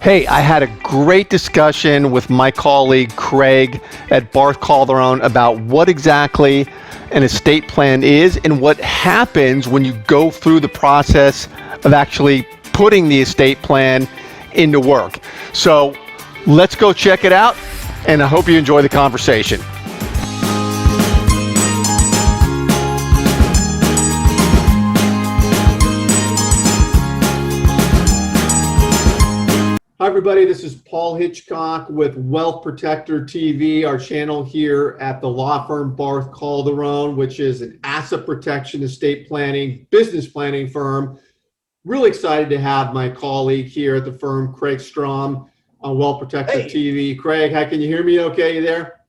Hey, I had a great discussion with my colleague Craig at Barth Calderon about what exactly an estate plan is and what happens when you go through the process of actually putting the estate plan into work. So let's go check it out, and I hope you enjoy the conversation. Hi, everybody. This is Paul Hitchcock with Wealth Protector TV, our channel here at the law firm Barth Calderon, which is an asset protection, estate planning, business planning firm. Really excited to have my colleague here at the firm, Craig Strom, on Wealth Protector TV. Craig, how can you hear me okay? You there?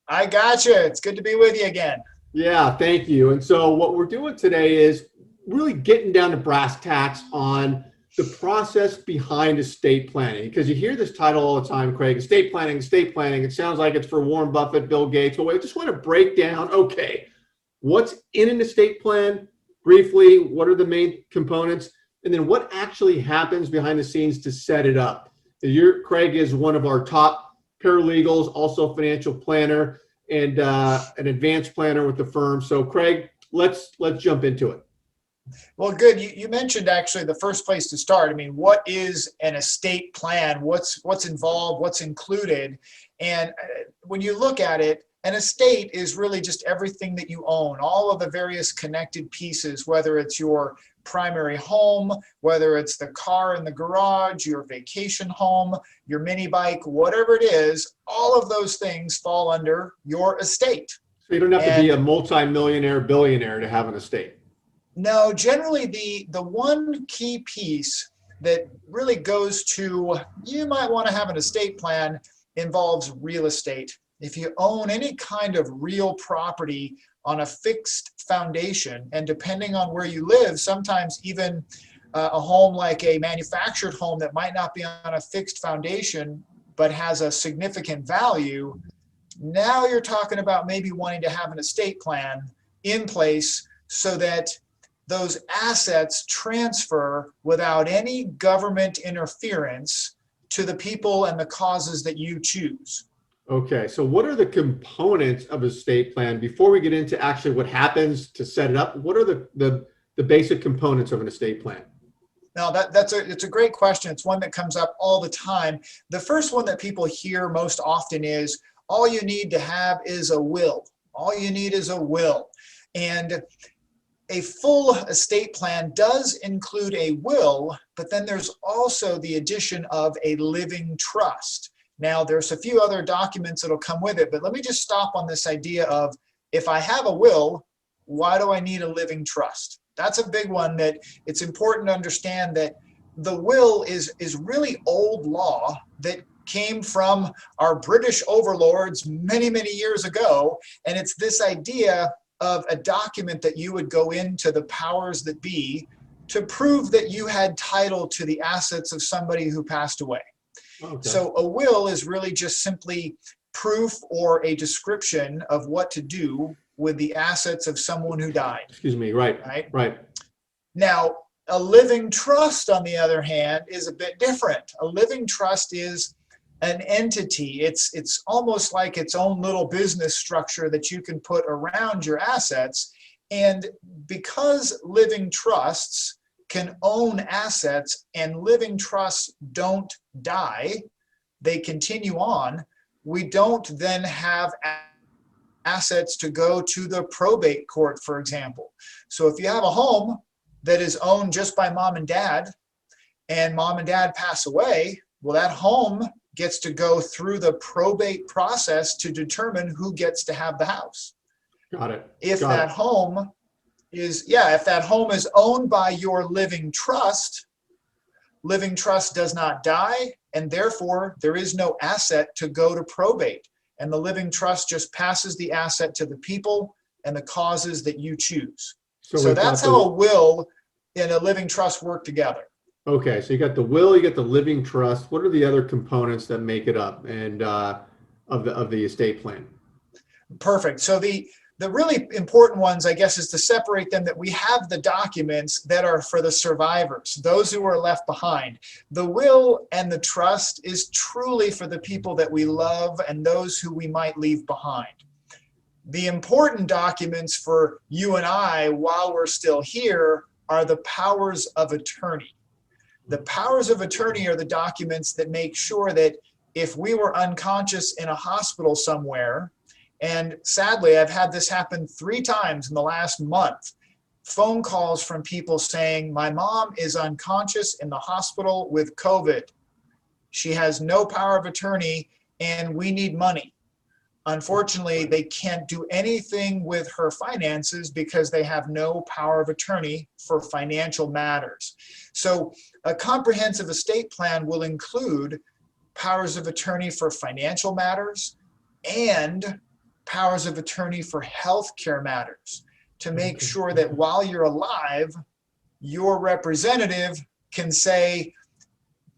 I gotcha. It's good to be with you again. Yeah, thank you. And so what we're doing today is really getting down to brass tacks on the process behind estate planning, because you hear this title all the time, Craig, estate planning, estate planning. It sounds like it's for Warren Buffett, Bill Gates, but I just want to break down, okay, what's in an estate plan briefly, what are the main components, and then what actually happens behind the scenes to set it up. Craig is one of our top paralegals, also financial planner and an advanced planner with the firm. So Craig, let's jump into it. Well, good. You mentioned actually the first place to start. I mean, what is an estate plan? What's involved? What's included? And when you look at it, an estate is really just everything that you own, all of the various connected pieces, whether it's your primary home, whether it's the car in the garage, your vacation home, your mini bike, whatever it is, all of those things fall under your estate. So you don't have to be a multi-millionaire, billionaire to have an estate. No, generally the one key piece that really goes to, you might want to have an estate plan, involves real estate. If you own any kind of real property on a fixed foundation, and depending on where you live, sometimes even a home like a manufactured home that might not be on a fixed foundation but has a significant value, now you're talking about maybe wanting to have an estate plan in place so that those assets transfer without any government interference to the people and the causes that you choose. Okay, so what are the components of a estate plan? Before we get into actually what happens to set it up, what are the basic components of an estate plan? Now it's a great question. It's one that comes up all the time. The first one that people hear most often is, all you need to have is a will. All you need is a will. And a full estate plan does include a will, but then there's also the addition of a living trust. Now, there's a few other documents that'll come with it, but let me just stop on this idea of, if I have a will, why do I need a living trust? That's a big one, that it's important to understand that the will is really old law that came from our British overlords many, many years ago. And it's this idea of a document that you would go into the powers that be to prove that you had title to the assets of somebody who passed away. Okay. So a will is really just simply proof or a description of what to do with the assets of someone who died. Excuse me, right. Now, a living trust, on the other hand, is a bit different. A living trust is an entity. It's almost like its own little business structure that you can put around your assets. And because living trusts can own assets and living trusts don't die, they continue on, we don't then have assets to go to the probate court, for example. So if you have a home that is owned just by mom and dad pass away, well, that home gets to go through the probate process to determine who gets to have the house. Got it. If that home is owned by your living trust does not die, and therefore there is no asset to go to probate. And the living trust just passes the asset to the people and the causes that you choose. So that's how a will and a living trust work together. Okay, so you got the will, you got the living trust. What are the other components that make it up and of the estate plan? Perfect. So the The really important ones, I guess, is to separate them, that we have the documents that are for the survivors, those who are left behind. The will and the trust is truly for the people that we love and those who we might leave behind. The important documents for you and I while we're still here are the powers of attorney. The powers of attorney are the documents that make sure that if we were unconscious in a hospital somewhere, and sadly, I've had this happen 3 times in the last month, phone calls from people saying, my mom is unconscious in the hospital with COVID. She has no power of attorney and we need money. Unfortunately, they can't do anything with her finances because they have no power of attorney for financial matters. So a comprehensive estate plan will include powers of attorney for financial matters and powers of attorney for healthcare matters, to make sure that while you're alive, your representative can say,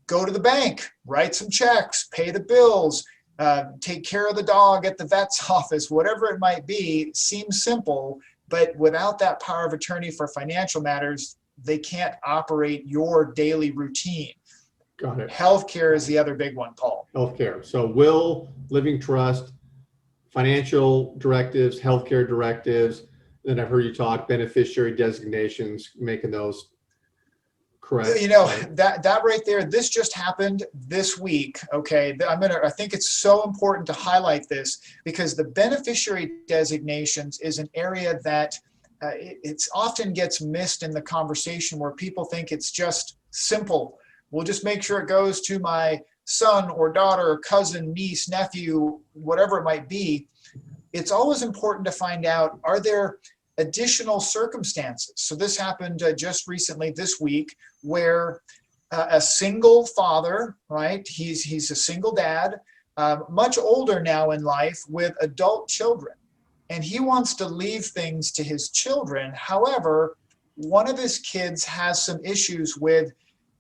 go to the bank, write some checks, pay the bills, take care of the dog at the vet's office, whatever it might be. Seems simple, but without that power of attorney for financial matters, they can't operate your daily routine. Got it. Healthcare is the other big one, Paul. Healthcare. So will, living trust, financial directives, healthcare directives. Then I've heard you talk beneficiary designations, making those correct. You know, that right there, this just happened this week. Okay. I think it's so important to highlight this because the beneficiary designations is an area that it's often gets missed in the conversation, where people think it's just simple. We'll just make sure it goes to my son or daughter, cousin, niece, nephew, whatever it might be. It's always important to find out, are there additional circumstances? So this happened just recently this week, where a single father, right? He's a single dad, much older now in life with adult children, and he wants to leave things to his children. However, one of his kids has some issues with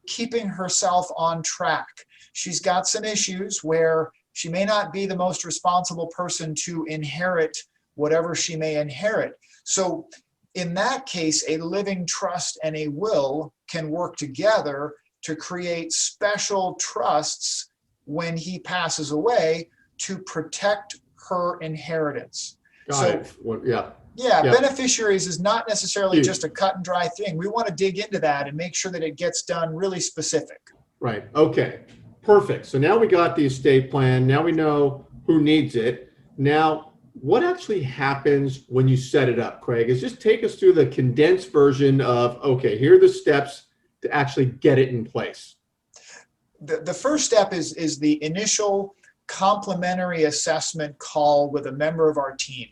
keeping herself on track. She's got some issues where she may not be the most responsible person to inherit whatever she may inherit. So in that case, a living trust and a will can work together to create special trusts when he passes away to protect her inheritance. Got it. Well, yeah. Yeah, beneficiaries is not necessarily just a cut and dry thing. We want to dig into that and make sure that it gets done really specific. Right. Okay. Perfect. So now we got the estate plan. Now we know who needs it. Now, what actually happens when you set it up, Craig? Is just take us through the condensed version of, okay, here are the steps to actually get it in place. The first step is the initial complimentary assessment call with a member of our team,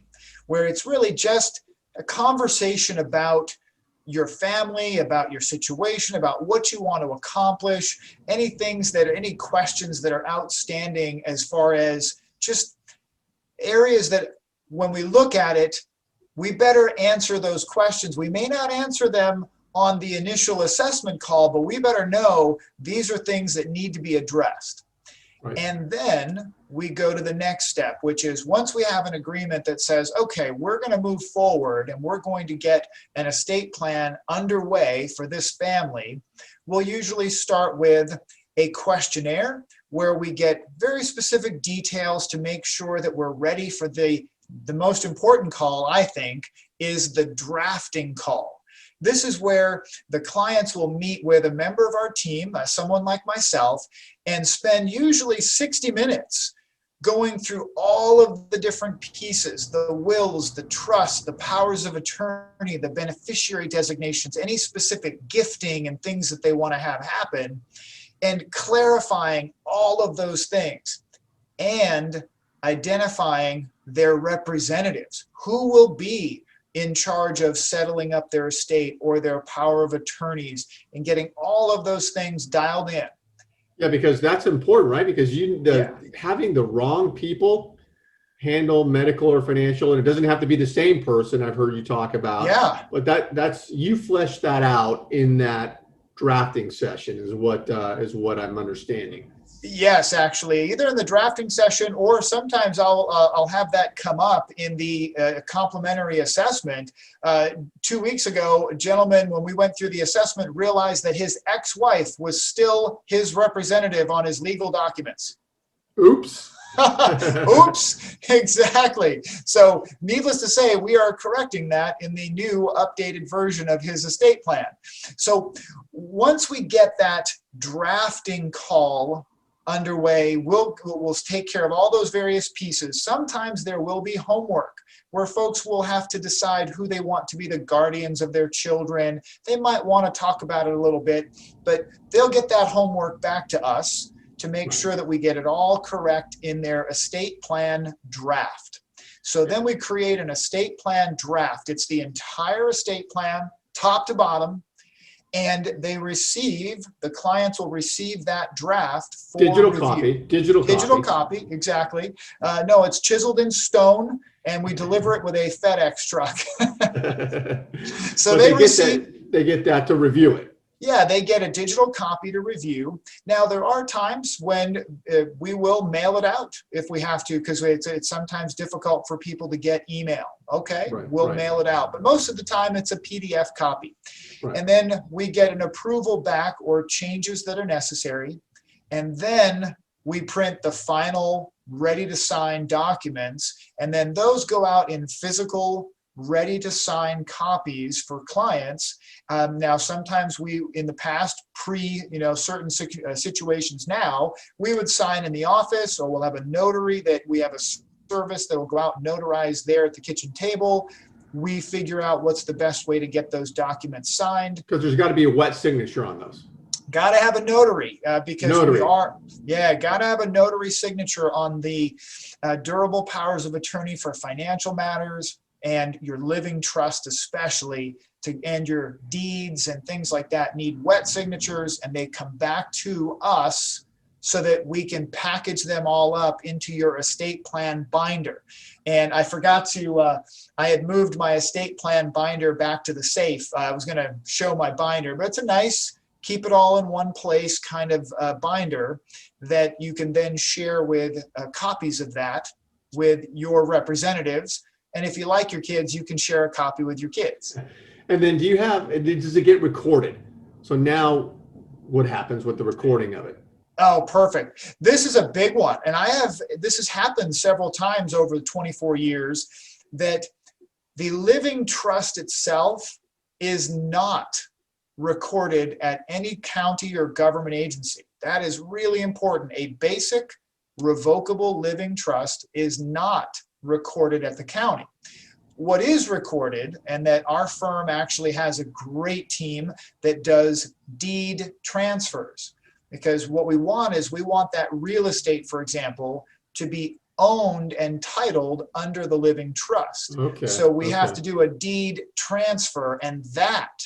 where it's really just a conversation about your family, about your situation, about what you want to accomplish, any questions that are outstanding, as far as just areas that when we look at it, we better answer those questions. We may not answer them on the initial assessment call, but we better know these are things that need to be addressed. Right. And then we go to the next step, which is, once we have an agreement that says, okay, we're going to move forward and we're going to get an estate plan underway for this family, we'll usually start with a questionnaire where we get very specific details to make sure that we're ready for the most important call, I think, is the drafting call. This is where the clients will meet with a member of our team, someone like myself, and spend usually 60 minutes going through all of the different pieces, the wills, the trust, the powers of attorney, the beneficiary designations, any specific gifting and things that they want to have happen, and clarifying all of those things and identifying their representatives, who will be in charge of settling up their estate or their power of attorneys, and getting all of those things dialed in. Yeah, because that's important, right? Because having the wrong people handle medical or financial, and it doesn't have to be the same person. I've heard you talk about. Yeah. But that's you flesh that out in that drafting session is what I'm understanding. Yes, actually, either in the drafting session or sometimes I'll have that come up in the complimentary assessment. 2 weeks ago, a gentleman, when we went through the assessment, realized that his ex-wife was still his representative on his legal documents. Oops. Oops, exactly. So needless to say, we are correcting that in the new updated version of his estate plan. So once we get that drafting call underway, we'll take care of all those various pieces. Sometimes there will be homework where folks will have to decide who they want to be the guardians of their children. They might want to talk about it a little bit, but they'll get that homework back to us to make sure that we get it all correct in their estate plan draft. So then we create an estate plan draft. It's the entire estate plan, top to bottom, and the clients will receive that draft for Digital review. copy. Digital copy, exactly. No, it's chiseled in stone, and we deliver it with a FedEx truck. So they get that to review it. Yeah, they get a digital copy to review. Now, there are times when we will mail it out if we have to, because it's sometimes difficult for people to get email. Okay, we'll mail it out. But most of the time, it's a PDF copy. Right. And then we get an approval back or changes that are necessary. And then we print the final ready to sign documents. And then those go out in physical ready to sign copies for clients. Now, sometimes in the past, certain situations now, we would sign in the office, or we'll have a notary that we have a service that will go out and notarize there at the kitchen table. We figure out what's the best way to get those documents signed. Because there's got to be a wet signature on those. Got to have a notary because got to have a notary signature on the durable powers of attorney for financial matters, and your living trust especially, and your deeds and things like that need wet signatures, and they come back to us so that we can package them all up into your estate plan binder. And I forgot to, I had moved my estate plan binder back to the safe. I was gonna show my binder, but it's a nice, keep it all in one place kind of binder that you can then share with copies of that with your representatives. And if you like your kids, you can share a copy with your kids. And then does it get recorded? So now what happens with the recording of it? Oh, perfect. This is a big one. And this has happened several times over the 24 years, that the living trust itself is not recorded at any county or government agency. That is really important. A basic revocable living trust is not recorded at the county. What is recorded, and that our firm actually has a great team that does deed transfers, because what we want is that real estate, for example, to be owned and titled under the living trust. Okay. So we have to do a deed transfer, and that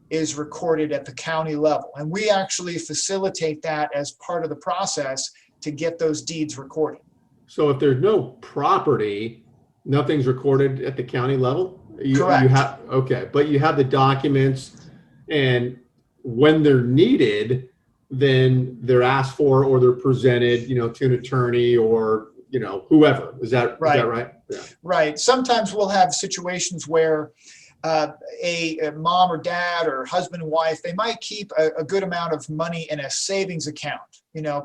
is recorded at the county level. And we actually facilitate that as part of the process to get those deeds recorded. So if there's no property, nothing's recorded at the county level? Correct. But you have the documents, and when they're needed, then they're asked for, or they're presented, to an attorney or, whoever. Is that right? Yeah. Right. Sometimes we'll have situations where a mom or dad or husband and wife, they might keep a good amount of money in a savings account,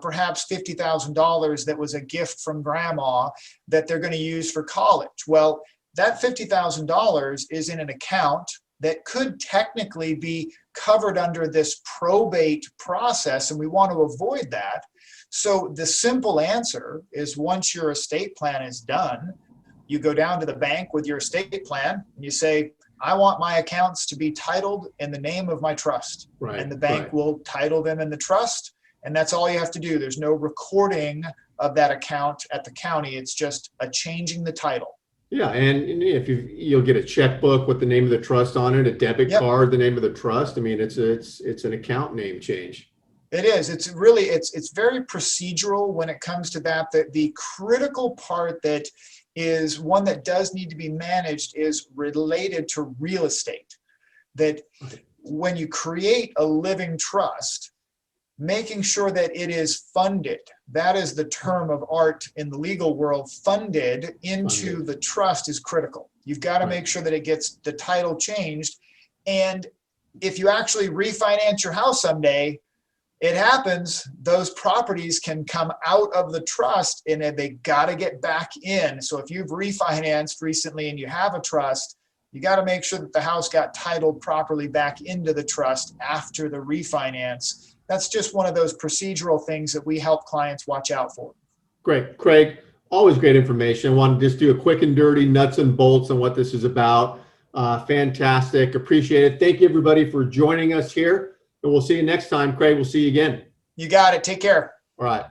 perhaps $50,000 that was a gift from grandma that they're going to use for college. Well, that $50,000 is in an account that could technically be covered under this probate process, and we want to avoid that. So the simple answer is, once your estate plan is done, you go down to the bank with your estate plan and you say, I want my accounts to be titled in the name of my trust. Right, and the bank will title them in the trust. And that's all you have to do. There's no recording of that account at the county. It's just a changing the title. Yeah, and if you'll get a checkbook with the name of the trust on it, a debit card, the name of the trust. I mean, it's an account name change. It is. It's really, it's very procedural when it comes to that. The critical part that is one that does need to be managed is related to real estate. That when you create a living trust, making sure that it is funded. That is the term of art in the legal world. Funded into the trust is critical. You've got to make sure that it gets the title changed. And if you actually refinance your house someday, it happens, those properties can come out of the trust and they got to get back in. So if you've refinanced recently and you have a trust, you got to make sure that the house got titled properly back into the trust after the refinance. That's just one of those procedural things that we help clients watch out for. Great. Craig, always great information. I want to just do a quick and dirty nuts and bolts on what this is about. Fantastic. Appreciate it. Thank you, everybody, for joining us here. And we'll see you next time. Craig, we'll see you again. You got it. Take care. All right.